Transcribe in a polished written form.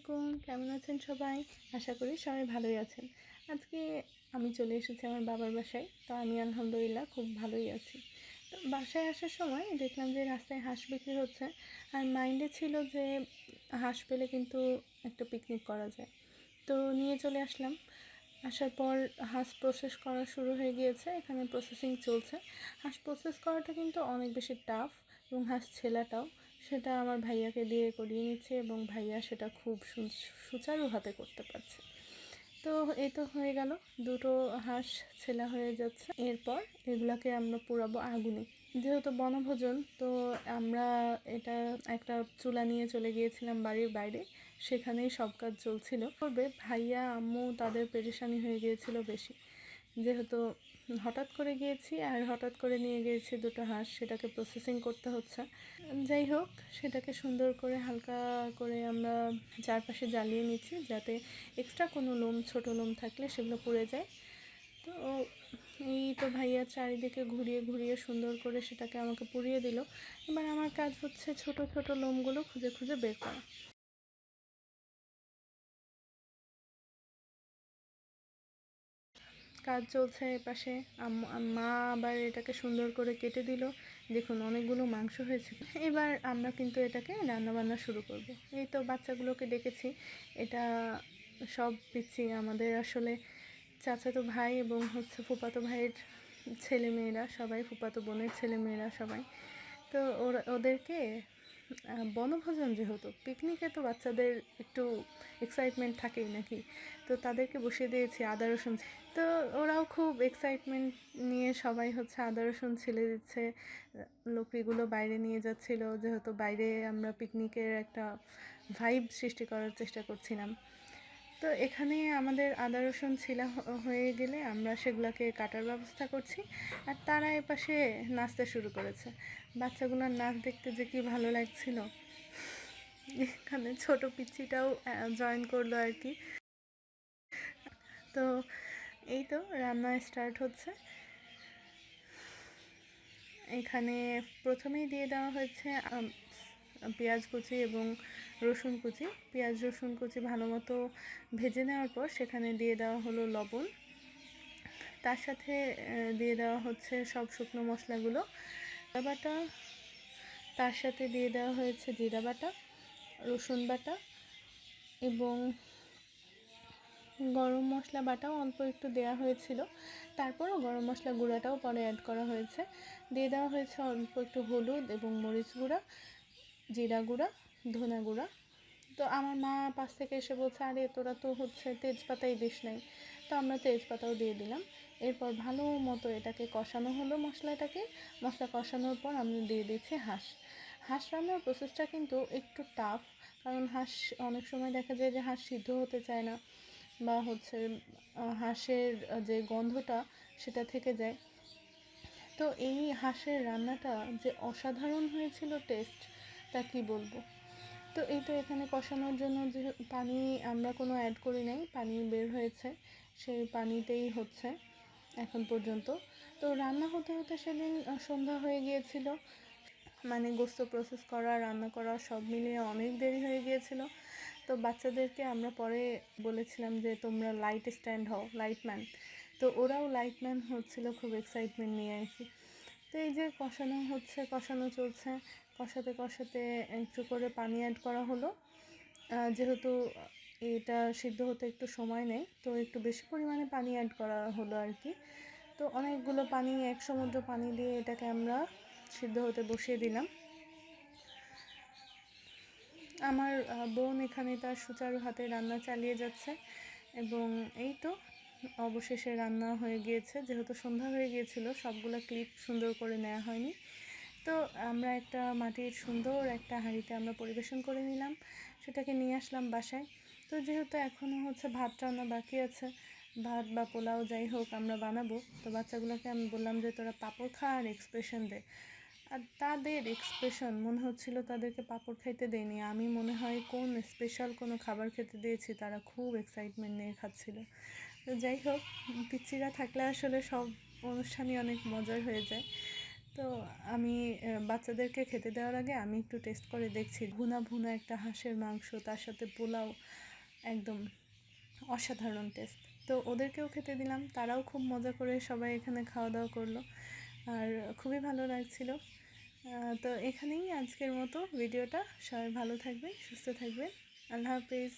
আলাইকুম, কেমন আছেন সবাই? আশা করি সবাই ভালোই আছেন। আজকে আমি চলে এসেছি আমার বাবার বাসায়। তো আমি আলহামদুলিল্লাহ খুব ভালোই আছি। তো বাসায় আসার সময় দেখলাম যে রাস্তায় হাঁস বিক্রি হচ্ছে। আর মাইন্ডে ছিল যে হাঁস পেলে কিন্তু একটা পিকনিক করা যায়। তো নিয়ে চলে আসলাম। আসার পর হাঁস প্রসেস করা শুরু হয়ে গিয়েছে। এখানে প্রসেসিং চলছে। হাঁস প্রসেস করাটা কিন্তু অনেক বেশি টাফ, এবং হাঁস ছেলাটাও সেটা আমার ভাইয়াকে দিয়ে করিয়ে নিচ্ছে, এবং ভাইয়া সেটা খুব সুচারু হাতে করতে পারছে। তো এই তো হয়ে গেল, দুটো হাঁস ছেলা হয়ে যাচ্ছে। এরপর এগুলাকে আমরা পোড়াবো আগুনে। যেহেতু বনভোজন, তো আমরা এটা একটা চুলা নিয়ে চলে গিয়েছিলাম বাড়ির বাইরে। সেখানেই সব কাজ চলছিল। করবে ভাইয়া আম্মু তাদের পেরেশানি হয়ে গিয়েছিল বেশি, যেহেতু হঠাৎ করে গিয়েছি আর হঠাৎ করে নিয়ে গিয়েছি দুটো হাঁস, সেটাকে প্রসেসিং করতে হচ্ছে। যাই হোক, সেটাকে সুন্দর করে হালকা করে আমরা চারপাশে জ্বালিয়ে নিচ্ছি, যাতে এক্সট্রা কোনো লোম, ছোটো লোম থাকলে সেগুলো পুড়ে যায়। তো এই তো ভাইয়া চারিদিকে ঘুরিয়ে ঘুরিয়ে সুন্দর করে সেটাকে আমাকে পুড়িয়ে দিল। এবার আমার কাজ হচ্ছে ছোট ছোট লোমগুলো খুঁজে খুঁজে বের করা। কাজ চলছে এপাশে। মা আবার এটাকে সুন্দর করে কেটে দিল। দেখুন, অনেকগুলো মাংস হয়েছে। এবার আমরা কিন্তু এটাকে রান্নাবান্না শুরু করব। এই তো বাচ্চাগুলোকে ডেকেছি। এটা সব পিচ্ছি আমাদের আসলে চাচাতো ভাই এবং ফুফাতো ভাইয়ের ছেলেমেয়েরা সবাই, ফুফাতো বোনের ছেলেমেয়েরা সবাই। তো ওদেরকে বনভোজন, যেহেতু পিকনিকে তো বাচ্চাদের একটু এক্সাইটমেন্ট থাকেই নাকি, তো তাদেরকে বসিয়ে দিয়েছি আদা রসুন। তো ওরাও খুব এক্সাইটমেন্ট নিয়ে সবাই আদা রসুন ছিলে দিচ্ছে। লোকরিগুলো বাইরে নিয়ে যাচ্ছিল, যেহেতু বাইরে আমরা পিকনিকের একটা ভাইব সৃষ্টি করার চেষ্টা করছিলাম। তো এখানে আমাদের আদা রসুন ছিলা হয়ে গেলে আমরা সেগুলোকে কাটার ব্যবস্থা করছি। আর তারা এপাশে নাচতে শুরু করেছে। বাচ্চাগুলোর নাচ দেখতে যে কি ভালো লাগছিল। এখানে ছোট পিচ্চিটাও জয়েন করলো আর কি। তো এই তো রান্না স্টার্ট হচ্ছে। এখানে প্রথমেই দিয়ে দেওয়া হয়েছে পেঁয়াজ কুচি এবং রসুন কুচি। পেঁয়াজ রসুন কুচি ভালো মতো ভেজে নেওয়ার পর সেখানে দিয়ে দেওয়া হলো লবণ। তার সাথে দিয়ে দেওয়া হচ্ছে সব শুকনো মশলাগুলো, বাটা। তার সাথে দিয়ে দেওয়া হয়েছে জিরা বাটা, রসুন বাটা এবং গরম মশলা বাটাও অল্প একটু দেওয়া হয়েছিল। তারপরও গরম মশলা গুঁড়াটাও পরে অ্যাড করা হয়েছে। দিয়ে দেওয়া হয়েছে অল্প একটু হলুদ এবং মরিচ গুঁড়া, জিরা গুঁড়া, ধনা গুঁড়া। তো আমার মা পাশ থেকে এসে বলছে, আরে তোরা তো তেজপাতাই দিস নাই। তো আমরা তেজপাতাও দিয়ে দিলাম। এরপর ভালো মতো এটাকে কষানো হলো। মশলা কষানোর পর আমরা দিয়ে দিচ্ছি হাঁস রান্নার প্রসেসটা কিন্তু একটু টাফ, কারণ হাঁস অনেক সময় দেখা যায় যে হাঁস সিদ্ধ হতে চায় না, বা হাঁসের যে গন্ধটা সেটা থেকে যায়। তো এই হাঁসের রান্নাটা যে অসাধারণ হয়েছিল টেস্ট, তা কি বলবো। তো এই তো এখানে কষানোর জন্য যে পানি আমরা কোনো অ্যাড করি নাই, পানি বের হয়েছে সেই পানিতেই হচ্ছে এখন পর্যন্ত। তো রান্না হতে হতে সেদিন সন্ধ্যা হয়ে গিয়েছিল। মানে গোস্ত প্রসেস করা, রান্না করা সব মিলিয়ে অনেক দেরি হয়ে গিয়েছিল। তো বাচ্চাদেরকে আমরা পরে বলেছিলাম যে তোমরা লাইট স্ট্যান্ড হও, লাইটম্যান। তো ওরাও লাইটম্যান হচ্ছিল খুব এক্সাইটমেন্ট নিয়ে আর কি। তো এই যে কষানো চলছে, কষাতে কষাতে একটু করে পানি অ্যাড করা হলো। যেহেতু এটা সিদ্ধ হতে একটু সময় নেয়, তো একটু বেশি পরিমাণে পানি অ্যাড করা হলো আর কি। তো অনেকগুলো পানি, এক সমুদ্র পানি দিয়ে এটাকে আমরা সিদ্ধ হতে বসিয়ে দিলাম। আমার বোন এখানে তার সুচারু হাতে রান্না চালিয়ে যাচ্ছে, এবং এই তো অবশেষে রান্না হয়ে গিয়েছে। যেহেতু সন্ধ্যা হয়ে গিয়েছিল, সবগুলো ক্লিপ সুন্দর করে নেওয়া হয়নি। তো আমরা একটা মাটির সুন্দর একটা হাঁড়িতে আমরা পরিবেশন করে নিলাম, সেটাকে নিয়ে আসলাম বাসায়। তো যেহেতু এখনও ভাত রান্না বাকি আছে, ভাত বা পোলাও যাই হোক আমরা বানাবো। তো বাচ্চাগুলোকে আমি বললাম যে তোরা পাঁপড় খা আর এক্সপ্রেশন দে। আর তাদের এক্সপ্রেশন মনে হচ্ছিল তাদেরকে পাঁপড় খাইতে দেয়নি, আমি মনে হয় কোন স্পেশাল কোনো খাবার খেতে দিয়েছি, তারা খুব এক্সাইটমেন্ট নিয়ে খাচ্ছিল। তো যাই হোক, পিচ্চিরা থাকলে আসলে সব অনুষ্ঠানই অনেক মজার হয়ে যায়। তো আমি বাচ্চাদেরকে খেতে দেওয়ার আগে আমি একটু টেস্ট করে দেখছি। ভুনা ভুনা একটা হাঁসের মাংস, তার সাথে পোলাও, একদম অসাধারণ টেস্ট। তো ওদেরকেও খেতে দিলাম, তারাও খুব মজা করে সবাই এখানে খাওয়া দাওয়া করলো, আর খুবই ভালো লাগছিল। তো এখানেই আজকের মতো ভিডিওটা। সবাই ভালো থাকবেন, সুস্থ থাকবেন। আল্লাহ হাফিজ।